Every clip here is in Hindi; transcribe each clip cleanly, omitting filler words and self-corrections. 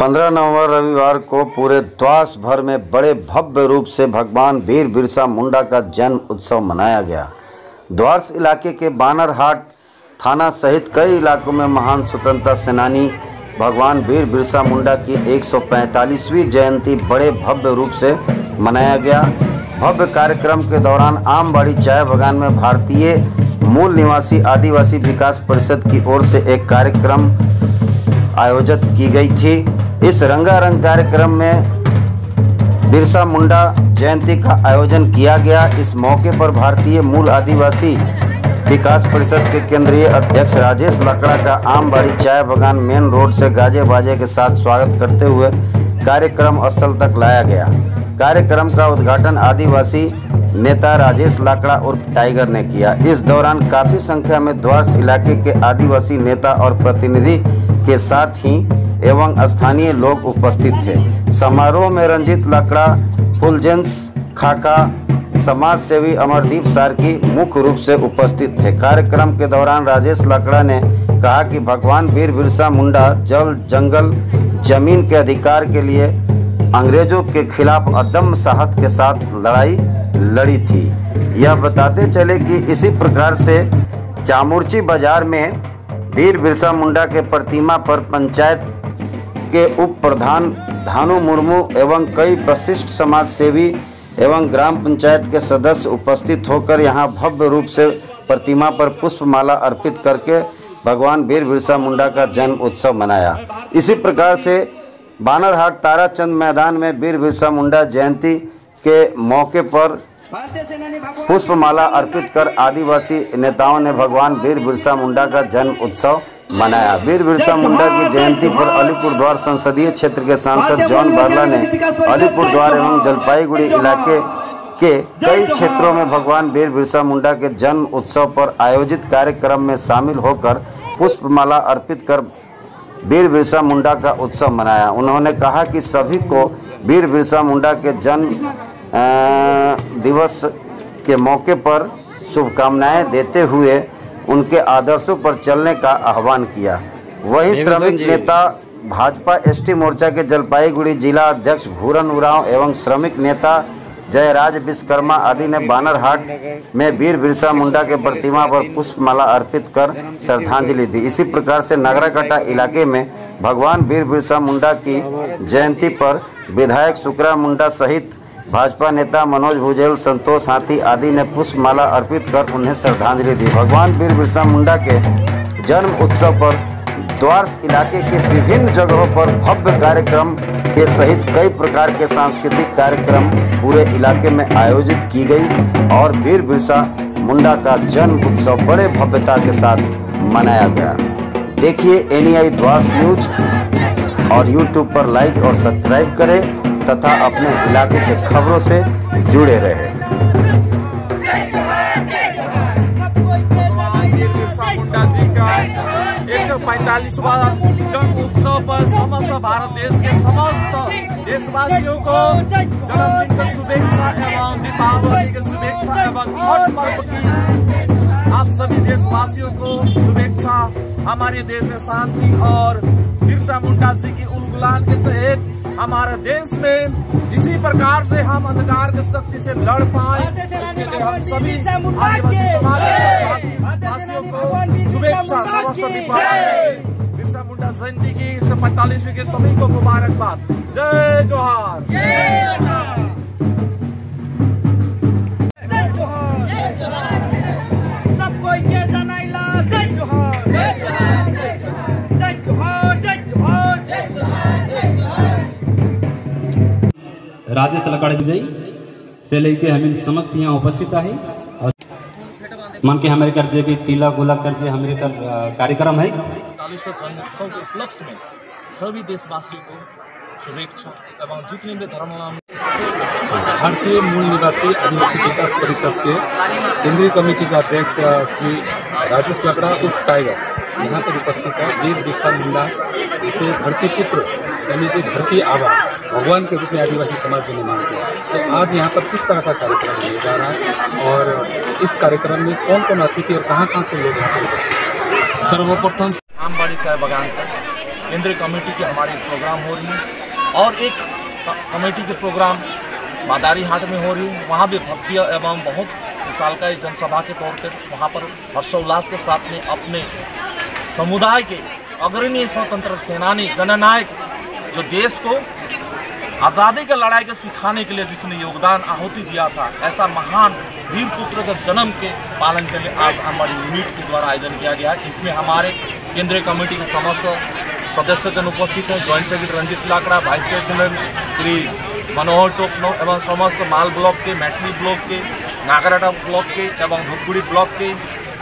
15 नवंबर रविवार को पूरे द्वास भर में बड़े भव्य रूप से भगवान वीर बिरसा मुंडा का जन्म उत्सव मनाया गया। द्वास इलाके के बानरहाट थाना सहित कई इलाकों में महान स्वतंत्रता सेनानी भगवान वीर बिरसा मुंडा की 145वीं जयंती बड़े भव्य रूप से मनाया गया। भव्य कार्यक्रम के दौरान आमबाड़ी चाय बागान में भारतीय मूल निवासी आदिवासी विकास परिषद की ओर से एक कार्यक्रम आयोजित की गई थी। इस रंगारंग कार्यक्रम में बिरसा मुंडा जयंती का आयोजन किया गया। इस मौके पर भारतीय मूल आदिवासी विकास परिषद के केंद्रीय अध्यक्ष राजेश लकड़ा का आमबाड़ी चाय बागान मेन रोड से गाजे बाजे के साथ स्वागत करते हुए कार्यक्रम स्थल तक लाया गया। कार्यक्रम का उद्घाटन आदिवासी नेता राजेश लाकड़ा उर्फ टाइगर ने किया। इस दौरान काफ़ी संख्या में द्वास इलाके के आदिवासी नेता और प्रतिनिधि के साथ ही एवं स्थानीय लोग उपस्थित थे। समारोह में रंजीत लाकड़ा, फुलजेंस खाका, समाज सेवी अमरदीप सार्की मुख्य रूप से उपस्थित थे। कार्यक्रम के दौरान राजेश लाकड़ा ने कहा कि भगवान वीर बिरसा मुंडा जल, जंगल, जमीन के अधिकार के लिए अंग्रेजों के खिलाफ अदम्य साहस के साथ लड़ाई लड़ी थी। यह बताते चले कि इसी प्रकार से चामुर्ची बाजार में वीर बिरसा मुंडा के प्रतिमा पर पंचायत के उप प्रधान धानु मुर्मू एवं कई वरिष्ठ समाज सेवी एवं ग्राम पंचायत के सदस्य उपस्थित होकर यहां भव्य रूप से प्रतिमा पर पुष्पमाला अर्पित करके भगवान वीर बिरसा मुंडा का जन्म उत्सव मनाया। इसी प्रकार से बानरहाट ताराचंद मैदान में वीर बिरसा मुंडा जयंती के मौके पर पुष्पमाला अर्पित कर आदिवासी नेताओं ने भगवान वीर बिरसा मुंडा का जन्म उत्सव मनाया। वीर बिरसा मुंडा की जयंती पर अलीपुरद्वार संसदीय क्षेत्र के सांसद जॉन बारला ने अलीपुरद्वार एवं जलपाईगुड़ी इलाके के कई क्षेत्रों में भगवान वीर बिरसा मुंडा के जन्म उत्सव पर आयोजित कार्यक्रम में शामिल होकर पुष्पमाला अर्पित कर वीर बिरसा मुंडा का उत्सव मनाया। उन्होंने कहा कि सभी को वीर बिरसा मुंडा के जन्म दिवस के मौके पर शुभकामनाएं देते हुए उनके आदर्शों पर चलने का आह्वान किया। वहीं श्रमिक नेता भाजपा एसटी मोर्चा के जलपाईगुड़ी जिला अध्यक्ष घूरन उरांव एवं श्रमिक नेता जयराज विश्वकर्मा आदि ने बानरहाट में वीर बिरसा मुंडा के प्रतिमा पर पुष्पमाला अर्पित कर श्रद्धांजलि दी। इसी प्रकार से नगराकटा इलाके में भगवान वीर बिरसा मुंडा की जयंती पर विधायक सुकरा मुंडा सहित भाजपा नेता मनोज भुजेल, संतोष हाथी आदि ने पुष्पमाला अर्पित कर उन्हें श्रद्धांजलि दी। भगवान वीर बिरसा मुंडा के जन्म उत्सव पर द्वास इलाके के विभिन्न जगहों पर भव्य कार्यक्रम के सहित कई प्रकार के सांस्कृतिक कार्यक्रम पूरे इलाके में आयोजित की गई और वीर बिरसा मुंडा का जन्म उत्सव बड़े भव्यता के साथ मनाया गया। देखिए NEI द्वास न्यूज और YouTube पर लाइक और सब्सक्राइब करें तथा अपने इलाके के खबरों से जुड़े रहे। मुंडा जी का 145वां जन्म उत्सव पर समस्त भारत देश के समस्त देशवासियों को जन्मदिन की शुभेच्छा एवं दीपावली की शुभेच्छा एवं छठ पर्व की आप सभी देशवासियों को शुभेच्छा। हमारे देश में शांति और बिरसा मुंडा जी की उलगुलान के तहत हमारे देश में इसी प्रकार से हम अंधकार की शक्ति से लड़ पाए, इसके लिए हम सभी आदिवासी समाज को शुभेच्छा। समस्त बिरसा मुंडा जयंती की 145वीं के सभी को मुबारकबाद। जय जोहार। सब कोई के जनाइला जय जोहार। जय जोहार। जय जोहार। जय जोहार। जय जोहार। जय जोहार। राजेश लकड़ा जी से लेके हमें समस्त यहाँ उपस्थित है और मन के हमारे कर जे भी तिलक उलक कर जे हमारे कर कार्यक्रम है 45वें जन्मोत्सव के उपलक्ष्य में सभी देशवासियों को शुभेच्छा एवं जितने भी धर्म भारतीय मूल निवासी आदिवासी विकास परिषद के केंद्रीय कमेटी का अध्यक्ष श्री राजेश लकड़ा उर्फ टाइगर यहाँ पर उपस्थित है। वीर बिरसा मुंडा जिसे धरती पुत्र यानी कि धरती आबा भगवान के रूप में आदिवासी समाज में मानते हैं। तो आज यहाँ पर किस तरह का कार्यक्रम किया जा रहा है और इस कार्यक्रम में कौन कौन अतिथि और कहाँ से लोग यहाँ पर उपस्थित हैं? सर्वप्रथम आमबाड़ी चाय बागान का केंद्रीय कमेटी की हमारी प्रोग्राम हो रही है और एक कमेटी के प्रोग्राम मादारी हाट में हो रही है। वहाँ भी भव्य एवं बहुत विशालकाय जनसभा के तौर पर वहाँ पर हर्षोल्लास के साथ में अपने समुदाय के अग्रणी स्वतंत्र सेनानी जननायक जो देश को आज़ादी के लड़ाई के सिखाने के लिए जिसने योगदान आहुति दिया था, ऐसा महान वीर पुत्र के जन्म के पालन के लिए आज हमारी यूनिट के द्वारा आयोजन किया गया है। इसमें हमारे केंद्रीय कमेटी के समस्त सदस्यगण उपस्थित हैं। Joint secretary Ranjit Lakra, vice president Shri Manohar Topno एवं समस्त माल ब्लॉक के, मैथिली ब्लॉक के, नागराटा ब्लॉक के एवं धूपगुड़ी ब्लॉक के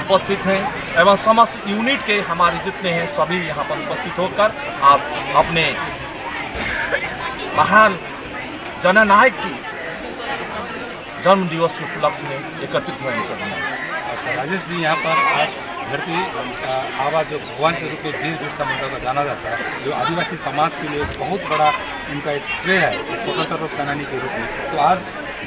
उपस्थित हैं एवं समस्त यूनिट के हमारे जितने हैं सभी यहाँ पर उपस्थित होकर आज अपने महान जननायक की जन्म दिवस के उपलक्ष्य में एकत्रित हुए हैं सभी। अच्छा राजेश जी, यहाँ पर आज धरती आबा जो भगवान के रूप में वीर बिरसा मुंडा को जाना जाता है, जो आदिवासी समाज के लिए बहुत बड़ा इनका एक श्रेय है, एक स्वतंत्रता सेनानी के रूप में। तो आज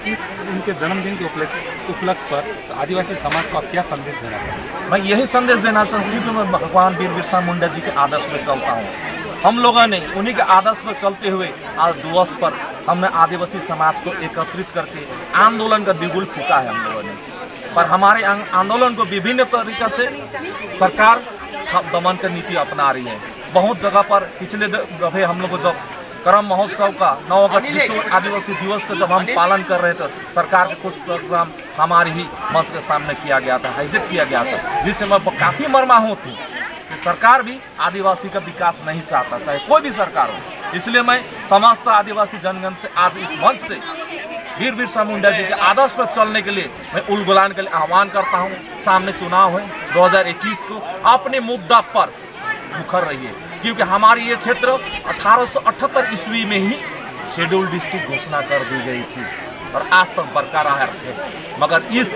इस उनके जन्मदिन के उपलक्ष्य पर आदिवासी समाज को आप क्या संदेश देना चाहते हैं? मैं यही संदेश देना चाहूँ कि मैं भगवान वीर बिरसा मुंडा जी के आदर्श में चलता हूँ। हम लोगों ने उन्हीं के आदर्श पर चलते हुए आज दिवस पर हमने आदिवासी समाज को एकत्रित करके आंदोलन का बिगुल फूका है हम लोगों ने। पर हमारे आंदोलन को विभिन्न तरीक़े से सरकार दमन की नीति अपना रही है। बहुत जगह पर पिछले दफे हम लोग को जब करम महोत्सव का 9 अगस्त विश्व आदिवासी दिवस का जब हम पालन कर रहे थे, सरकार के कुछ प्रोग्राम हमारे ही मंच के सामने किया गया था, हाईजेक किया गया था, जिससे मैं काफ़ी मर्माहत हूँ कि सरकार भी आदिवासी का विकास नहीं चाहता, चाहे कोई भी सरकार हो। इसलिए मैं समस्त आदिवासी जनगण से आज इस मंच से वीर बिरसा मुंडा जी के आदर्श पर चलने के लिए मैं उलगुलान के लिए आह्वान करता हूँ। सामने चुनाव है 2021 को, अपने मुद्दा पर मुखर रहिए, क्योंकि हमारी ये क्षेत्र 1878 ईस्वी में ही शेड्यूल डिस्ट्रिक्ट घोषणा कर दी गई थी और आज तक बरकरार है। मगर इस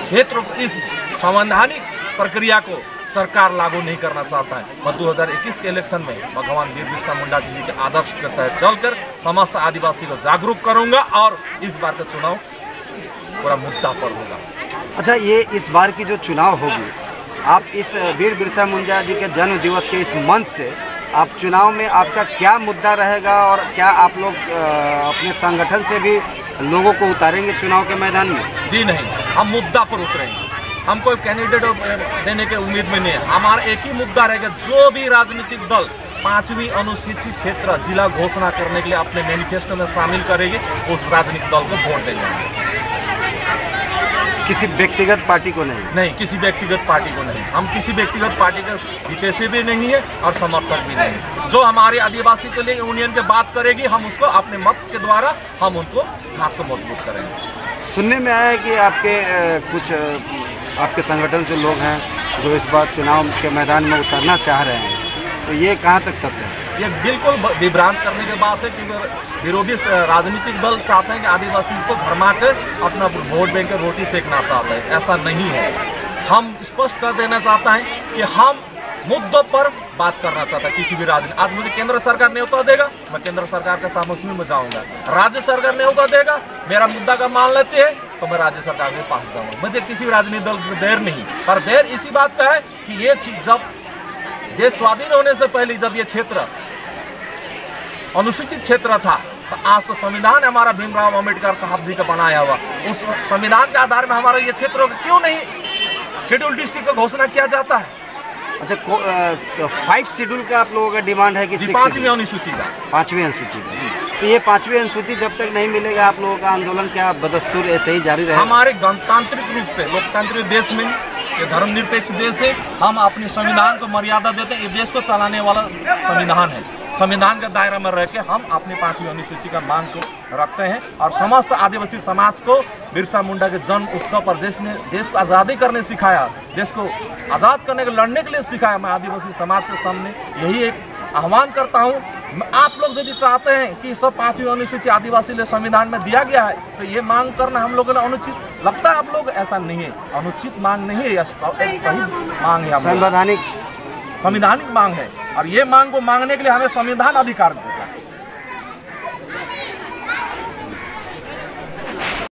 क्षेत्र इस संवैधानिक प्रक्रिया को सरकार लागू नहीं करना चाहता है। मैं 2021 के इलेक्शन में भगवान वीर बिरसा मुंडा जी के आदर्श के तहत चलकर समस्त आदिवासी को जागरूक करूंगा और इस बार का चुनाव पूरा मुद्दा पर होगा। अच्छा, ये इस बार की जो चुनाव होगी, आप इस वीर बिरसा मुंडा जी के जन्म दिवस के इस मंच से आप चुनाव में आपका क्या मुद्दा रहेगा और क्या आप लोग अपने संगठन से भी लोगों को उतारेंगे चुनाव के मैदान में? जी नहीं, हम मुद्दा पर उतरेंगे। हम कोई कैंडिडेट देने के उम्मीद में नहीं है। हमारा एक ही मुद्दा रहेगा, जो भी राजनीतिक दल 5वीं अनुसूचित क्षेत्र जिला घोषणा करने के लिए अपने मैनिफेस्टो में शामिल करेंगे, उस राजनीतिक दल को वोट देंगे। किसी व्यक्तिगत पार्टी को नहीं, किसी व्यक्तिगत पार्टी को नहीं। हम किसी व्यक्तिगत पार्टी के हितैषी भी नहीं है और समर्थक भी नहीं। जो हमारे आदिवासी के लिए यूनियन की बात करेगी, हम उसको अपने मत के द्वारा हम उनको हाथ को मजबूत करेंगे। सुनने में आया है कि आपके कुछ आपके संगठन से लोग हैं जो इस बार चुनाव के मैदान में उतरना चाह रहे हैं, तो ये कहाँ तक सत्य है? ये बिल्कुल विभ्रांत करने की बात है कि विरोधी राजनीतिक दल चाहते हैं कि आदिवासी को भरमा कर अपना वोट बैंक कर रोटी सेकना चाहते हैं। ऐसा नहीं है। हम स्पष्ट कर देना चाहते हैं कि हम मुद्दों पर बात करना चाहता है। किसी भी राजनीति, आज मुझे केंद्र सरकार न्योता देगा, मैं केंद्र सरकार के सामने में जाऊंगा। राज्य सरकार न्योता देगा, मेरा मुद्दा का मान लेते हैं तो मैं राज्य सरकार के पास जाऊंगा। मुझे किसी भी राजनीतिक दल से देर नहीं, पर देर इसी बात का है कि ये चीज जब देश स्वाधीन होने से पहले जब ये क्षेत्र अनुसूचित क्षेत्र था, तो आज तो संविधान हमारा भीमराव अम्बेडकर साहब जी का बनाया हुआ, उस संविधान के आधार में हमारा ये क्षेत्र क्यों नहीं शेड्यूल डिस्ट्रिक्ट का घोषणा किया जाता है? अच्छा, 5 शेड्यूल का आप लोगों का डिमांड है कि 5वीं अनुसूची का? 5वीं अनुसूची का। तो ये 5वीं अनुसूची जब तक नहीं मिलेगा आप लोगों का आंदोलन क्या बदस्तूर ऐसे ही जारी रहेगा? हमारे गणतांत्रिक रूप से लोकतांत्रिक देश में, ये धर्मनिरपेक्ष देश है, हम अपने संविधान को मर्यादा देते हैं। ये देश को चलाने वाला संविधान है। संविधान के दायरे में रह के हम अपनी 5वीं अनुसूची का मांग को रखते हैं और समस्त आदिवासी समाज को बिरसा मुंडा के जन्म उत्सव पर जिसने देश को आज़ादी करने सिखाया, देश को आज़ाद करने के लड़ने के लिए सिखाया, मैं आदिवासी समाज के सामने यही एक आह्वान करता हूँ। आप लोग यदि चाहते हैं कि सब 5वीं अनुसूची आदिवासी लिए संविधान में दिया गया है, तो ये मांग करना हम लोगों ने अनुचित लगता है। आप लोग ऐसा नहीं है, अनुचित मांग नहीं है, यह एक सही मांग है, संवैधानिक संविधानिक मांग है और ये मांग को मांगने के लिए हमें संविधान अधिकार